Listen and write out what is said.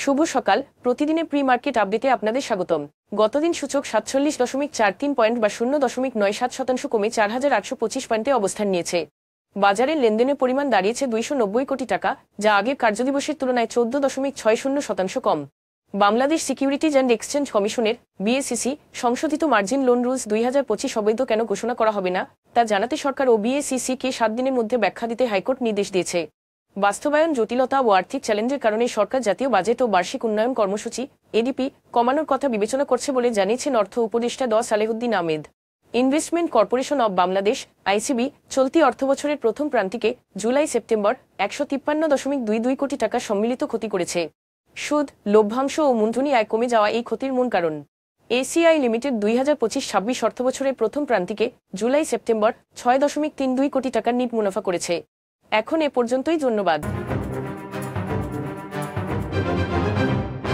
শুভ সকাল। প্রতিদিনের pre market আপডেটে আপনাদের স্বাগতম। গতদিন সূচক ৪৭.৪৩ পয়েন্ট বা ০.৯৭% কমে ৪,৮২৫ পয়েন্টে অবস্থান নিয়েছে। বাজারের লেনদেনের পরিমাণ দাঁড়িয়েছে ২৯০ কোটি টাকা, যা আগের কার্যদিবসের তুলনায় ১৪.৬০% কম। বাংলাদেশ সিকিউরিটিজ অ্যান্ড এক্সচেঞ্জ কমিশনের বিএসইসি সংশোধিত মার্জিন লোন রুলস ২০২৫ অবৈধ কেন ঘোষণা করা হবে না তা জানাতে সরকার ও বিএসইসিকে ৭ দিনের মধ্যে ব্যাখ্যা দিতে হাইকোর্ট নির্দেশ দিয়েছে। বাস্তবায়ন জটিলতা ও আর্থিক চ্যালেঞ্জের কারণে সরকার জাতীয় বাজেট ও বার্ষিক উন্নয়ন কর্মসূচি এডিপি কমানোর কথা বিবেচনা করছে বলে জানিয়েছেন অর্থ উপদেষ্টা ড Salehuddin Ahmed. Investment corporation of Bangladesh ICB চলতি অর্থবছরের প্রথম প্রান্তিকে জুলাই সেপ্টেম্বর ১৫৩.২২ কোটি টাকা সম্মিলিত ক্ষতি করেছে। সুদ, লভ্যাংশ ও মূলধনী আয় কমে যাওয়া এই ক্ষতির মূল কারণ। এসিআই লিমিটেড ২০২৫-২৬ অর্থবছরের প্রথম প্রান্তিকে জুলাই সেপ্টেম্বর ৬.৩২ কোটি টাকার নিট মুনাফা করেছে। এখন এ পর্যন্তই, ধন্যবাদ।